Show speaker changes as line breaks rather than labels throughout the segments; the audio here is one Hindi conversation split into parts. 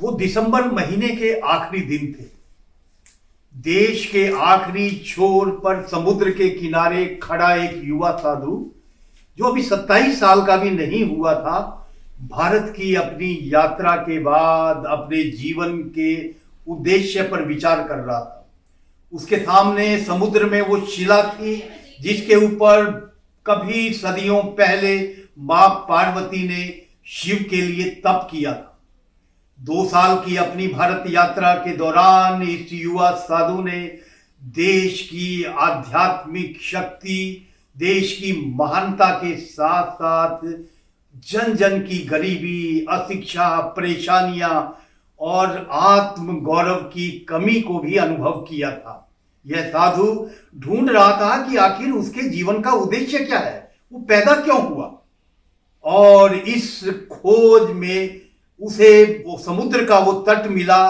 वो दिसंबर महीने के आखिरी दिन थे। देश के आखिरी छोर पर समुद्र के किनारे खड़ा एक युवा साधु, जो अभी 27 साल का भी नहीं हुआ था, भारत की अपनी यात्रा के बाद अपने जीवन के उद्देश्य पर विचार कर रहा था। उसके सामने समुद्र में वो शिला थी जिसके ऊपर कभी सदियों पहले मां पार्वती ने शिव के लिए तप किया था। 2 साल की अपनी भारत यात्रा के दौरान इस युवा साधु ने देश की आध्यात्मिक शक्ति, देश की महानता के साथ साथ जन जन की गरीबी, अशिक्षा, परेशानियां और आत्म गौरव की कमी को भी अनुभव किया था। यह साधु ढूंढ रहा था कि आखिर उसके जीवन का उद्देश्य क्या है, वो पैदा क्यों हुआ। और इस खोज में उसे वो समुद्र का वो तट मिला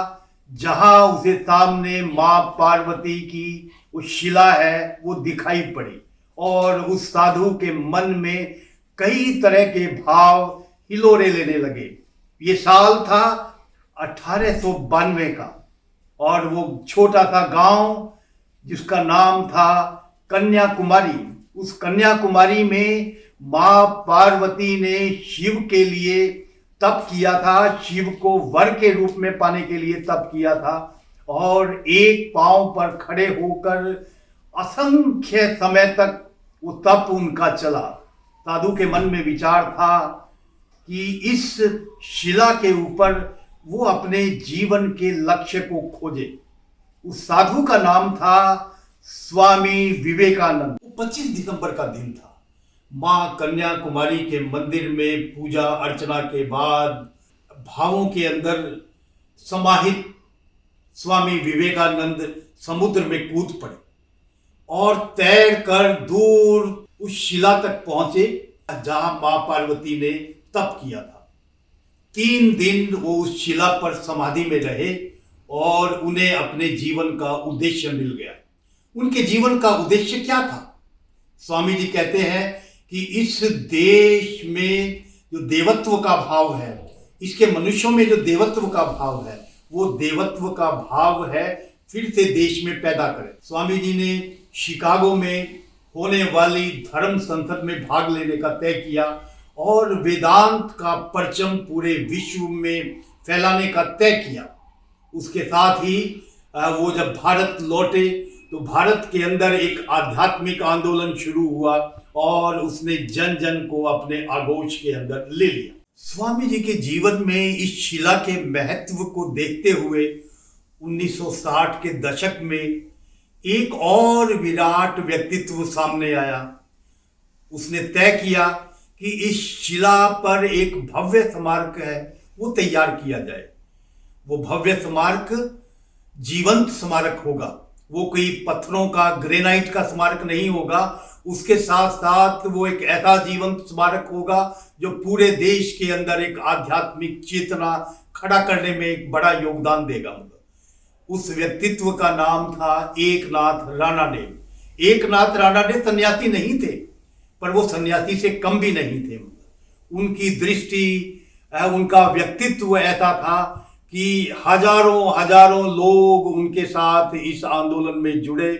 जहां उसे सामने मां पार्वती की वो शिला है वो दिखाई पड़ी। और उस साधु के मन में कई तरह के भाव हिलोरे लेने लगे। ये साल था 1892 का और वो छोटा सा गांव जिसका नाम था कन्याकुमारी। उस कन्याकुमारी में मां पार्वती ने शिव के लिए तप किया था, शिव को वर के रूप में पाने के लिए तप किया था। और एक पांव पर खड़े होकर असंख्य समय तक वो तप उनका चला। साधु के मन में विचार था कि इस शिला के ऊपर वो अपने जीवन के लक्ष्य को खोजे। उस साधु का नाम था स्वामी विवेकानंद। 25 दिसंबर का दिन था। मां कन्याकुमारी के मंदिर में पूजा अर्चना के बाद भावों के अंदर समाहित स्वामी विवेकानंद समुद्र में कूद पड़े और तैर कर दूर उस शिला तक पहुंचे जहां मां पार्वती ने तप किया था। 3 दिन वो उस शिला पर समाधि में रहे और उन्हें अपने जीवन का उद्देश्य मिल गया। उनके जीवन का उद्देश्य क्या था? स्वामी जी कहते हैं कि इस देश में जो देवत्व का भाव है, इसके मनुष्यों में जो देवत्व का भाव है, वो देवत्व का भाव है फिर से देश में पैदा करें। स्वामी जी ने शिकागो में होने वाली धर्म संसद में भाग लेने का तय किया और वेदांत का परचम पूरे विश्व में फैलाने का तय किया। उसके साथ ही वो जब भारत लौटे तो भारत के अंदर एक आध्यात्मिक आंदोलन शुरू हुआ और उसने जन जन को अपने आगोश के अंदर ले लिया। स्वामी जी के जीवन में इस शिला के महत्व को देखते हुए 1960 के दशक में एक और विराट व्यक्तित्व सामने आया। उसने तय किया कि इस शिला पर एक भव्य स्मारक है वो तैयार किया जाए। वो भव्य स्मारक जीवंत स्मारक होगा, वो कोई पत्थरों का ग्रेनाइट का स्मारक नहीं होगा। उसके साथ साथ वो एक ऐसा जीवंत स्मारक होगा जो पूरे देश के अंदर एक आध्यात्मिक चेतना खड़ा करने में एक बड़ा योगदान देगा। उस व्यक्तित्व का नाम था एकनाथ राणाडे। एकनाथ राणाडे सन्यासी नहीं थे, पर वो सन्यासी से कम भी नहीं थे। उनकी दृष्टि, उनका व्यक्तित्व ऐसा था कि हजारों लोग उनके साथ इस आंदोलन में जुड़े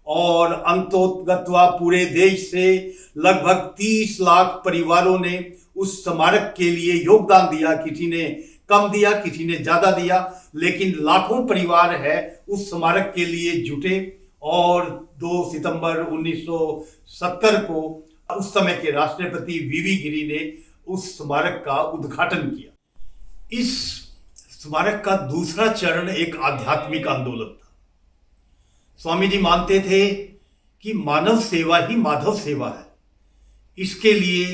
और अंतोगत्वा पूरे देश से लगभग 30 लाख परिवारों ने उस स्मारक के लिए योगदान दिया। किसी ने कम दिया, किसी ने ज्यादा दिया, लेकिन लाखों परिवार है उस स्मारक के लिए जुटे। और 2 सितंबर 1970 को उस समय के राष्ट्रपति वीवी गिरी ने उस स्मारक का उद्घाटन किया। इस स्मारक का दूसरा चरण एक आध्यात्मिक आंदोलन था। स्वामी जी मानते थे कि मानव सेवा ही माधव सेवा है। इसके लिए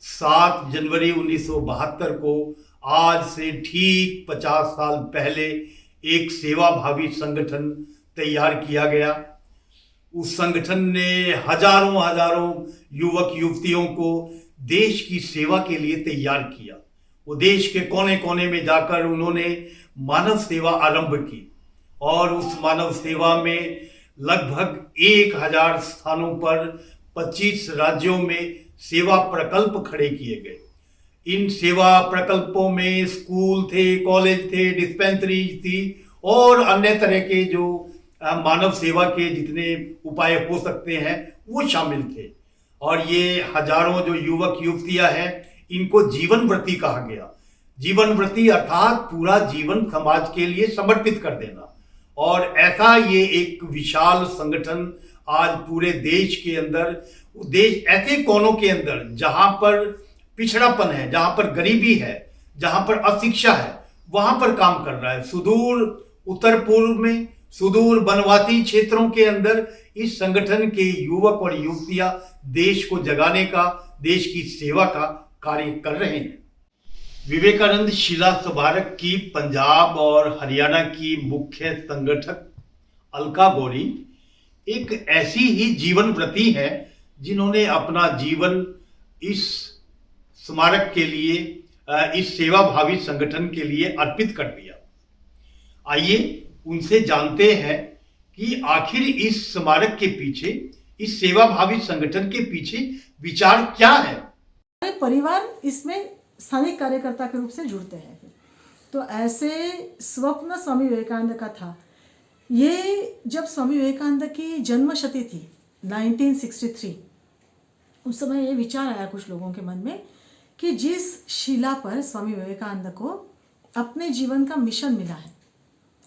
7 जनवरी 1972 को आज से ठीक 50 साल पहले एक सेवाभावी संगठन तैयार किया गया। उस संगठन ने हजारों युवक युवतियों को देश की सेवा के लिए तैयार किया। वो देश के कोने कोने में जाकर उन्होंने मानव सेवा आरंभ की और उस मानव सेवा में लगभग 1000 स्थानों पर 25 राज्यों में सेवा प्रकल्प खड़े किए गए। इन सेवा प्रकल्पों में स्कूल थे, कॉलेज थे, डिस्पेंसरी थी और अन्य तरह के जो मानव सेवा के जितने उपाय हो सकते हैं वो शामिल थे। और ये हजारों जो युवक युवतियां हैं इनको जीवन व्रती कहा गया। जीवन व्रती अर्थात पूरा जीवन समाज के लिए समर्पित कर देना। और ऐसा ये एक विशाल संगठन आज पूरे देश के अंदर, देश ऐसे कोनों के अंदर जहां पर पिछड़ापन है, जहां पर गरीबी है, जहां पर अशिक्षा है, वहां पर काम कर रहा है। सुदूर उत्तर पूर्व में, सुदूर वनवासी क्षेत्रों के अंदर इस संगठन के युवक और युवतियां देश को जगाने का, देश की सेवा का कार्य कर रहे हैं। विवेकानंद शिला स्मारक की पंजाब और हरियाणा की मुख्य संगठक अलका गौरी एक ऐसी ही जीवन व्रती है जिन्होंने अपना जीवन इस स्मारक के लिए, इस सेवा भावी संगठन के लिए अर्पित कर दिया। आइए उनसे जानते हैं कि आखिर इस स्मारक के पीछे, इस सेवा भावी संगठन के पीछे विचार क्या है।
परिवार इसमें स्थानिक कार्यकर्ता के रूप से जुड़ते हैं। तो ऐसे स्वप्न स्वामी विवेकानंद का था। ये जब स्वामी विवेकानंद की जन्म शती थी 1963, उस समय ये विचार आया कुछ लोगों के मन में कि जिस शिला पर स्वामी विवेकानंद को अपने जीवन का मिशन मिला है।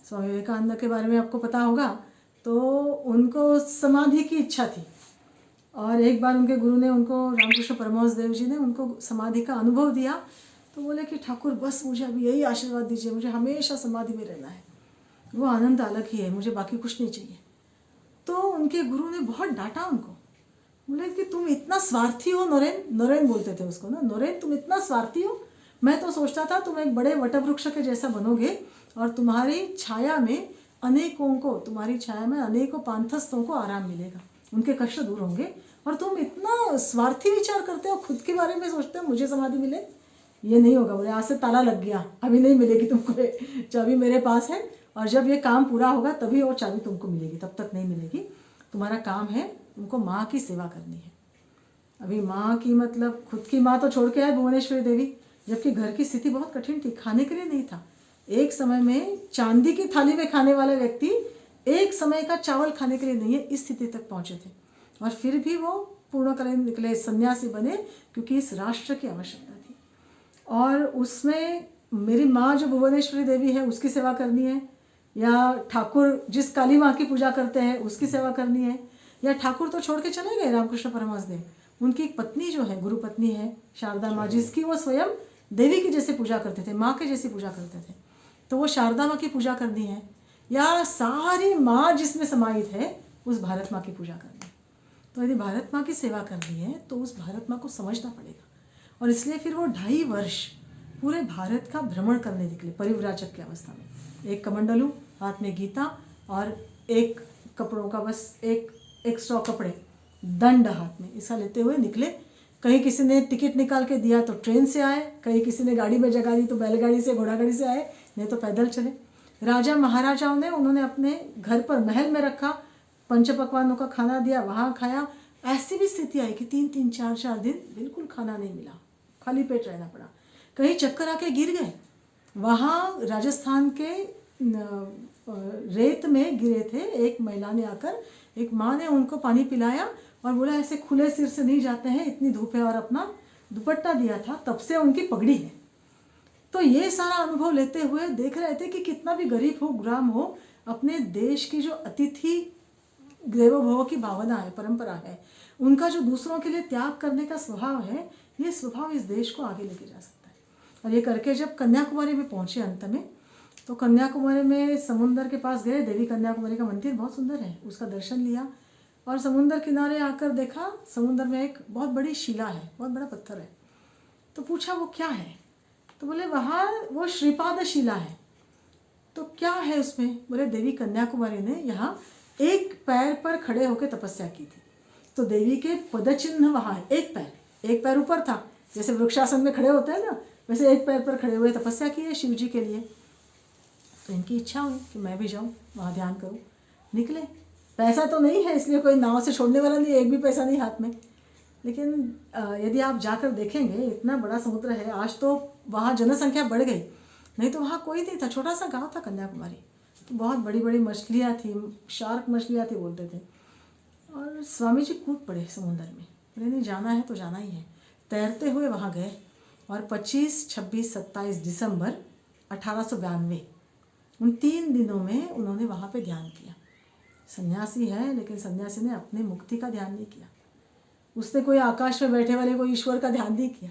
स्वामी विवेकानंद के बारे में आपको पता होगा, तो उनको समाधि की इच्छा थी और एक बार उनके गुरु ने उनको, रामकृष्ण परमहंस देव जी ने उनको समाधि का अनुभव दिया। तो बोले कि ठाकुर बस मुझे अभी यही आशीर्वाद दीजिए, मुझे हमेशा समाधि में रहना है, वो आनंद अलग ही है, मुझे बाकी कुछ नहीं चाहिए। तो उनके गुरु ने बहुत डांटा उनको, बोले कि तुम इतना स्वार्थी हो नरेन, नरेन बोलते थे उसको ना, नरेन तुम इतना स्वार्थी हो, मैं तो सोचता था तुम एक बड़े वटवृक्ष के जैसा बनोगे और तुम्हारी छाया में अनेकों को, तुम्हारी छाया में अनेकों पांथस्थों को आराम मिलेगा, उनके कष्ट दूर होंगे। और तुम इतना स्वार्थी विचार करते हो, खुद के बारे में सोचते हो मुझे समाधि मिले, ये नहीं होगा। बोले आज से ताला लग गया, अभी नहीं मिलेगी तुमको, चाबी मेरे पास है और जब ये काम पूरा होगा तभी और चाबी तुमको मिलेगी, तब तक नहीं मिलेगी। तुम्हारा काम है, तुमको माँ की सेवा करनी है। अभी माँ की मतलब खुद की माँ तो छोड़ के आए भुवनेश्वरी देवी, जबकि घर की स्थिति बहुत कठिन थी, खाने के लिए नहीं था। एक समय में चांदी की थाली में खाने वाले व्यक्ति एक समय का चावल खाने के लिए नहीं है, इस स्थिति तक पहुँचे थे। और फिर भी वो पूर्णकालीन निकले, सन्यासी बने, क्योंकि इस राष्ट्र की आवश्यकता थी। और उसमें मेरी माँ जो भुवनेश्वरी देवी है उसकी सेवा करनी है, या ठाकुर जिस काली माँ की पूजा करते हैं उसकी सेवा करनी है, या ठाकुर तो छोड़ के चले गए रामकृष्ण परमहंस देव, उनकी एक पत्नी जो है, गुरु पत्नी है शारदा माँ, जिसकी वो स्वयं देवी की जैसे पूजा करते थे, माँ के जैसी पूजा करते थे, तो वो शारदा माँ की पूजा करनी है, या सारी माँ जिसमें समाहित है उस भारत माँ की पूजा करनी है। तो यदि भारत माँ की सेवा करनी है तो उस भारत माँ को समझना पड़ेगा। और इसलिए फिर वो 2.5 वर्ष पूरे भारत का भ्रमण करने निकले परिव्राजक की अवस्था में, एक कमंडलू, हाथ में गीता और एक कपड़ों का बस एक 100 कपड़े, दंड हाथ में, ऐसा लेते हुए निकले। कहीं किसी ने टिकट निकाल के दिया तो ट्रेन से आए, कहीं किसी ने गाड़ी में जगह दी तो बैलगाड़ी से, घोड़ा गाड़ी से आए, नहीं तो पैदल चले। राजा महाराजाओं ने उन्होंने अपने घर पर महल में रखा, पंच पकवानों का खाना दिया, वहाँ खाया। ऐसी भी स्थिति आई कि 3-3, 4-4 दिन बिल्कुल खाना नहीं मिला, खाली पेट रहना पड़ा। कहीं चक्कर आके गिर गए, वहाँ राजस्थान के रेत में गिरे थे। एक महिला ने आकर, एक माँ ने उनको पानी पिलाया और बोला ऐसे खुले सिर से नहीं जाते हैं, इतनी धूप है, और अपना दुपट्टा दिया था, तब से उनकी पगड़ी है। तो ये सारा अनुभव लेते हुए देख रहे थे कि कितना भी गरीब हो, गुलाम हो, अपने देश की जो अतिथि देवो भव की भावना है, परंपरा है, उनका जो दूसरों के लिए त्याग करने का स्वभाव है, ये स्वभाव इस देश को आगे लेके जा सकता है। और ये करके जब कन्याकुमारी में पहुँचे अंत में, तो कन्याकुमारी में समुंदर के पास गए। देवी कन्याकुमारी का मंदिर बहुत सुंदर है, उसका दर्शन लिया और समुंदर किनारे आकर देखा, समुंदर में एक बहुत बड़ी शिला है, बहुत बड़ा पत्थर है। तो पूछा वो क्या है, तो बोले वहाँ वो श्रीपाद शिला है। तो क्या है उसमें, बोले देवी कन्याकुमारी ने यहाँ एक पैर पर खड़े होकर तपस्या की थी। तो देवी के पदचिन्ह वहाँ है, एक पैर ऊपर था, जैसे वृक्षासन में खड़े होते हैं ना, वैसे एक पैर पर खड़े हुए तपस्या की है शिव जी के लिए। तो इनकी इच्छा हुई कि मैं भी जाऊँ वहाँ ध्यान करूँ। निकले, पैसा तो नहीं है इसलिए कोई नाव से छोड़ने वाला नहीं, एक भी पैसा नहीं हाथ में। लेकिन यदि आप जाकर देखेंगे इतना बड़ा समुद्र है, आज तो वहाँ जनसंख्या बढ़ गई, नहीं तो वहाँ कोई नहीं था, छोटा सा गांव था कन्याकुमारी। तो बहुत बड़ी बड़ी मछलियाँ थी, शार्क मछलियाँ थी बोलते थे। और स्वामी जी कूद पड़े समुद्र में, बोले नहीं जाना है तो जाना ही है। तैरते हुए वहाँ गए और 25, 26, 27 दिसंबर 1892 उन 3 दिनों में उन्होंने वहाँ पे ध्यान किया। सन्यासी है लेकिन सन्यासी ने अपने मुक्ति का ध्यान नहीं किया, उसने कोई आकाश में बैठे वाले कोई ईश्वर का ध्यान नहीं किया।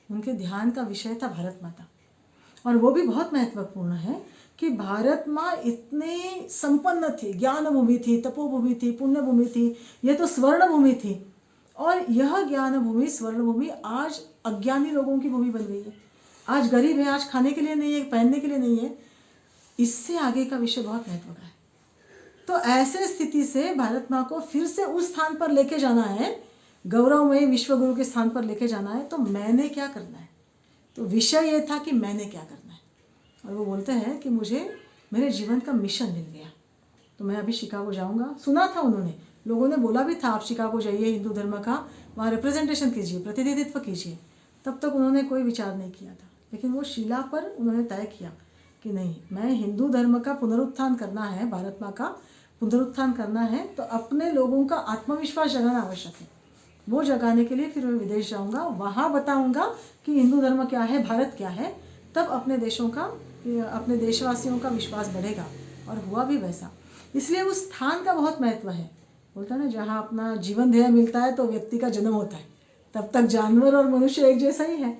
उनके ध्यान का विषय था भारत माता। और वो भी बहुत महत्वपूर्ण है कि भारत माँ इतनी संपन्न थी, ज्ञान भूमि थी, तपोभूमि थी, पुण्य भूमि थी, ये तो स्वर्ण भूमि थी। और यह ज्ञान भूमि, स्वर्ण भूमि आज अज्ञानी लोगों की भूमि बन गई है। आज गरीब है, आज खाने के लिए नहीं है, पहनने के लिए नहीं है। इससे आगे का विषय बहुत महत्व का है। तो ऐसे स्थिति से भारत माँ को फिर से उस स्थान पर लेके जाना है, गौरवमय विश्वगुरु के स्थान पर लेके जाना है। तो मैंने क्या करना है, तो विषय ये था कि मैंने क्या करना है। और वो बोलते हैं कि मुझे मेरे जीवन का मिशन मिल गया, तो मैं अभी शिकागो जाऊंगा। सुना था उन्होंने, लोगों ने बोला भी था आप शिकागो जाइए, हिंदू धर्म का वहाँ रिप्रेजेंटेशन कीजिए, प्रतिनिधित्व कीजिए। तब तक उन्होंने कोई विचार नहीं किया था, लेकिन वो शिला पर उन्होंने तय किया कि नहीं, मैं हिंदू धर्म का पुनरुत्थान करना है, भारत माँ का पुनरुत्थान करना है, तो अपने लोगों का आत्मविश्वास जगाना आवश्यक है। वो जगाने के लिए फिर मैं विदेश जाऊंगा, वहाँ बताऊंगा कि हिंदू धर्म क्या है, भारत क्या है। तब अपने देशों का, अपने देशवासियों का विश्वास बढ़ेगा। और हुआ भी वैसा। इसलिए उस स्थान का बहुत महत्व है। बोलता है ना, जहाँ अपना जीवन ध्येय मिलता है तो व्यक्ति का जन्म होता है, तब तक जानवर और मनुष्य एक जैसा ही है।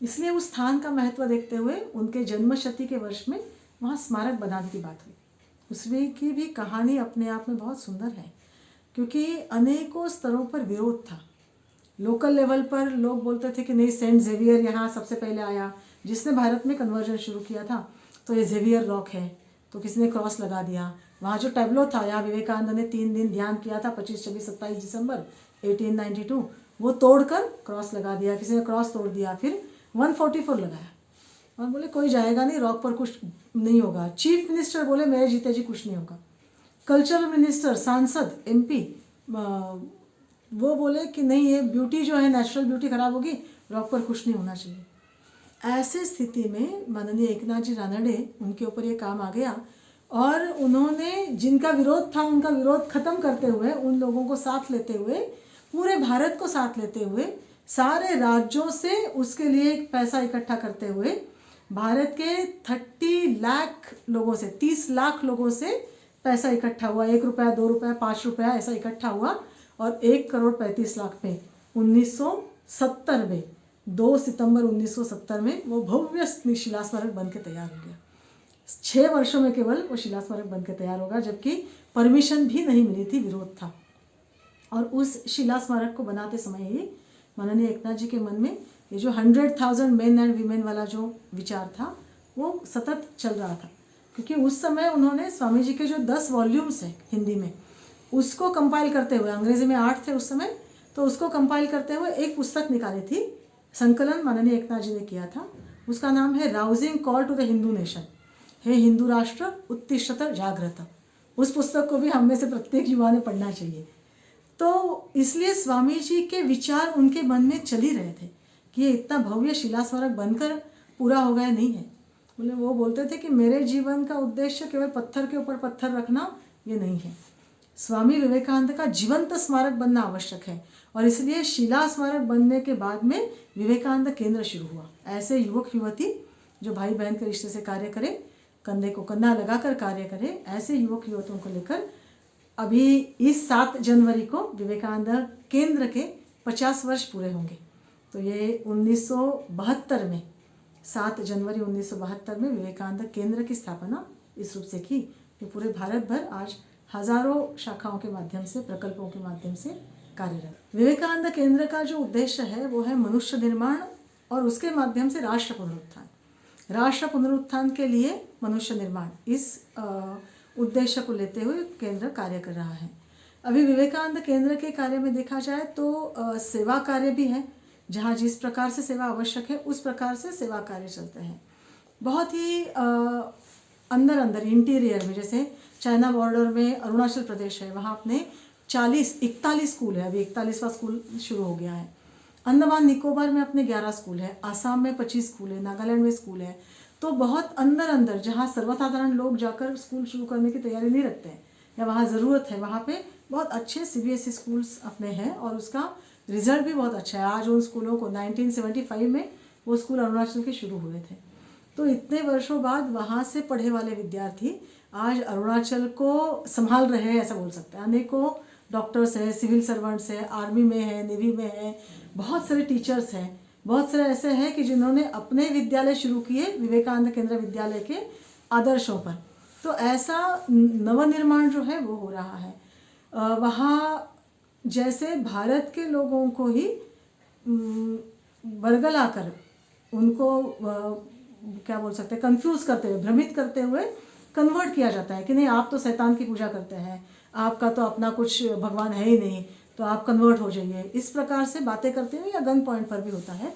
इसलिए उस स्थान का महत्व देखते हुए उनके जन्मशती के वर्ष में वहाँ स्मारक बनाने की बात हुई। उसमें की भी कहानी अपने आप में बहुत सुंदर है, क्योंकि अनेकों स्तरों पर विरोध था। लोकल लेवल पर लोग बोलते थे कि नहीं, सेंट जेवियर यहाँ सबसे पहले आया, जिसने भारत में कन्वर्जन शुरू किया था, तो ये जेवियर रॉक है। तो किसी ने क्रॉस लगा दिया। वहाँ जो टैब्लो था, यहाँ विवेकानंद ने 3 दिन ध्यान किया था, 25, 26, 27 दिसंबर 1892, वो तोड़कर क्रॉस लगा दिया। किसी ने क्रॉस तोड़ दिया, फिर 144 लगाया और बोले कोई जाएगा नहीं, रॉक पर कुछ नहीं होगा। चीफ मिनिस्टर बोले मेरे जीते जी कुछ नहीं होगा। कल्चरल मिनिस्टर, सांसद, MP वो बोले कि नहीं, ये ब्यूटी जो है, नेचुरल ब्यूटी खराब होगी, रॉक पर कुछ नहीं होना चाहिए। ऐसे स्थिति में माननीय एकनाथ जी रानडे, उनके ऊपर ये काम आ गया और उन्होंने जिनका विरोध था उनका विरोध खत्म करते हुए, उन लोगों को साथ लेते हुए, पूरे भारत को साथ लेते हुए, सारे राज्यों से उसके लिए पैसा इकट्ठा करते हुए, भारत के 30 लाख लोगों से, 30 लाख लोगों से पैसा इकट्ठा हुआ। 1 रुपया, 2 रुपया, 5 रुपया ऐसा इकट्ठा हुआ और 1,35,00,000 में 1970 में 2 सितंबर 1970 में वो भव्य शिला स्मारक बन के तैयार हो गया। 6 वर्षों में केवल वो शिला स्मारक बन के तैयार होगा, जबकि परमिशन भी नहीं मिली थी, विरोध था। और उस शिला स्मारक को बनाते समय ही माननीय एकनाथ जी के मन में ये जो 100,000 मेन एंड वीमेन वाला जो विचार था वो सतत चल रहा था, क्योंकि उस समय उन्होंने स्वामी जी के जो 10 वॉल्यूम्स हैं हिंदी में, उसको कंपाइल करते हुए, अंग्रेजी में 8 थे उस समय, तो उसको कंपाइल करते हुए एक पुस्तक निकाली थी। संकलन माननीय एकनाथ जी ने किया था। उसका नाम है rousing call to the Hindu nation, हे हिंदू राष्ट्र उत्तिष्ठत जागृत। उस पुस्तक को भी हम में से प्रत्येक युवा ने पढ़ना चाहिए। तो इसलिए स्वामी जी के विचार उनके मन में चल ही रहे थे कि ये इतना भव्य शिला स्मारक बनकर पूरा हो गया नहीं है। बोले, वो बोलते थे कि मेरे जीवन का उद्देश्य केवल पत्थर के ऊपर पत्थर रखना ये नहीं है, स्वामी विवेकानंद का जीवंत स्मारक बनना आवश्यक है। और इसलिए शिला स्मारक बनने के बाद में विवेकानंद केंद्र शुरू हुआ। ऐसे युवक युवती जो भाई बहन के रिश्ते से कार्य करें, कंधे को कंधा लगाकर कार्य करें, ऐसे युवक युवतियों को लेकर अभी इस 7 जनवरी को विवेकानंद केंद्र के 50 वर्ष पूरे होंगे। तो ये 1972 में, 7 जनवरी 1972 में विवेकानंद केंद्र की स्थापना इस रूप से की, जो पूरे भारत भर आज हजारों शाखाओं के माध्यम से, प्रकल्पों के माध्यम से कार्यरत। विवेकानंद केंद्र का जो उद्देश्य है वो है मनुष्य निर्माण और उसके माध्यम से राष्ट्र पुनरुत्थान। राष्ट्र पुनरुत्थान के लिए मनुष्य निर्माण, इस उद्देश्य को लेते हुए केंद्र कार्य कर रहा है। अभी विवेकानंद केंद्र के कार्य में देखा जाए तो सेवा कार्य भी है, जहाँ जिस प्रकार से सेवा आवश्यक है उस प्रकार से सेवा कार्य चलते हैं। बहुत ही अंदर अंदर इंटीरियर में, जैसे चाइना बॉर्डर में अरुणाचल प्रदेश है, वहाँ अपने 41 स्कूल है, अभी 41वां स्कूल शुरू हो गया है। अंडमान निकोबार में अपने 11 स्कूल है, आसाम में 25 स्कूल है, नागालैंड में स्कूल है। तो बहुत अंदर अंदर जहाँ सर्वसाधारण लोग जाकर स्कूल शुरू करने की तैयारी नहीं रखते हैं या वहाँ ज़रूरत है, वहाँ पे बहुत अच्छे CBSE स्कूल्स अपने हैं और उसका रिजल्ट भी बहुत अच्छा है। आज उन स्कूलों को 1975 में वो स्कूल अरुणाचल के शुरू हुए थे। तो इतने वर्षों बाद वहाँ से पढ़े वाले विद्यार्थी आज अरुणाचल को संभाल रहे हैं, ऐसा बोल सकते हैं। अनेकों डॉक्टर्स हैं, सिविल सर्वेंट्स हैं, आर्मी में हैं, नेवी में हैं, बहुत सारे टीचर्स हैं, बहुत सारे ऐसे हैं कि जिन्होंने अपने विद्यालय शुरू किए विवेकानंद केंद्र विद्यालय के आदर्शों पर। तो ऐसा नवनिर्माण जो है वो हो रहा है। वहाँ जैसे भारत के लोगों को ही बरगलाकर उनको क्या बोल सकते हैं, कंफ्यूज करते हुए, भ्रमित करते हुए कन्वर्ट किया जाता है कि नहीं आप तो शैतान की पूजा करते हैं, आपका तो अपना कुछ भगवान है ही नहीं, तो आप कन्वर्ट हो जाइए। इस प्रकार से बातें करते हुए या गन पॉइंट पर भी होता है।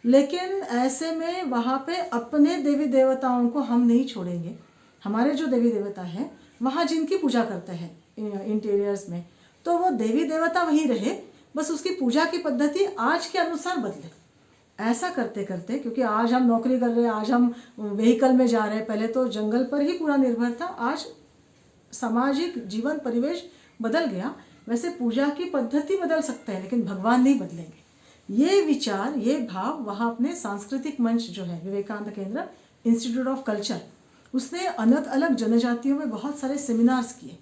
लेकिन ऐसे में वहाँ पे अपने देवी देवताओं को हम नहीं छोड़ेंगे। हमारे जो देवी देवता हैं वहाँ जिनकी पूजा करते हैं इंटीरियर्स में, तो वो देवी देवता वहीं रहे, बस उसकी पूजा की पद्धति आज के अनुसार बदले। ऐसा करते करते, क्योंकि आज हम नौकरी कर रहे हैं, आज हम व्हीकल में जा रहे हैं, पहले तो जंगल पर ही पूरा निर्भर था, आज सामाजिक जीवन परिवेश बदल गया। वैसे पूजा की पद्धति बदल सकते हैं लेकिन भगवान नहीं बदलेंगे। ये विचार, ये भाव वहाँ अपने सांस्कृतिक मंच जो है विवेकानंद केंद्र इंस्टीट्यूट ऑफ कल्चर, उसने अलग अलग जनजातियों में बहुत सारे सेमिनार्स किए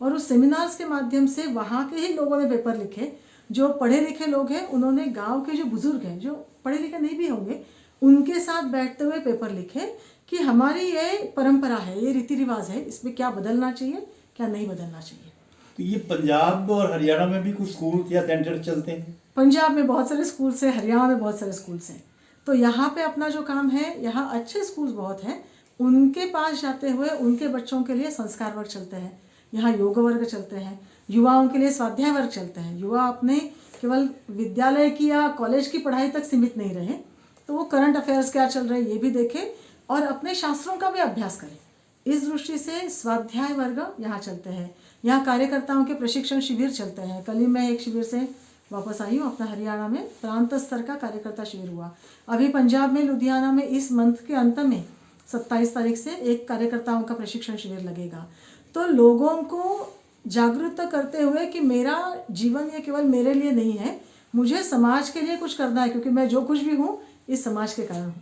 और उस सेमिनार्स के माध्यम से वहाँ के ही लोगों ने पेपर लिखे। जो पढ़े लिखे लोग हैं उन्होंने गांव के जो बुजुर्ग हैं, जो पढ़े लिखे नहीं भी होंगे, उनके साथ बैठते हुए पेपर लिखे कि हमारी ये परंपरा है, ये रीति रिवाज है, इसमें क्या बदलना चाहिए, क्या नहीं बदलना चाहिए।
तो ये पंजाब और हरियाणा में भी कुछ स्कूल या सेंटर चलते हैं?
पंजाब में बहुत सारे स्कूल्स हैं, हरियाणा में बहुत सारे स्कूल्स हैं। तो यहाँ पे अपना जो काम है, यहाँ अच्छे स्कूल्स बहुत हैं, उनके पास जाते हुए उनके बच्चों के लिए संस्कार वर्ग चलते हैं, यहाँ योग वर्ग चलते हैं, युवाओं के लिए स्वाध्याय वर्ग चलते हैं। युवा अपने केवल विद्यालय की या कॉलेज की पढ़ाई तक सीमित नहीं रहे, तो वो करंट अफेयर्स क्या चल रहे हैं ये भी देखें और अपने शास्त्रों का भी अभ्यास करें। इस दृष्टि से स्वाध्याय वर्ग यहाँ चलते हैं। यहाँ कार्यकर्ताओं के प्रशिक्षण शिविर चलते हैं। कल ही मैं एक शिविर से वापस आई हूँ अपना हरियाणा में, प्रांत स्तर का कार्यकर्ता शिविर हुआ। अभी पंजाब में लुधियाना में इस मंथ के अंत में 27 तारीख से एक कार्यकर्ताओं का प्रशिक्षण शिविर लगेगा। तो लोगों को जागरूक करते हुए कि मेरा जीवन ये केवल मेरे लिए नहीं है, मुझे समाज के लिए कुछ करना है, क्योंकि मैं जो कुछ भी हूँ इस समाज के कारण हूँ।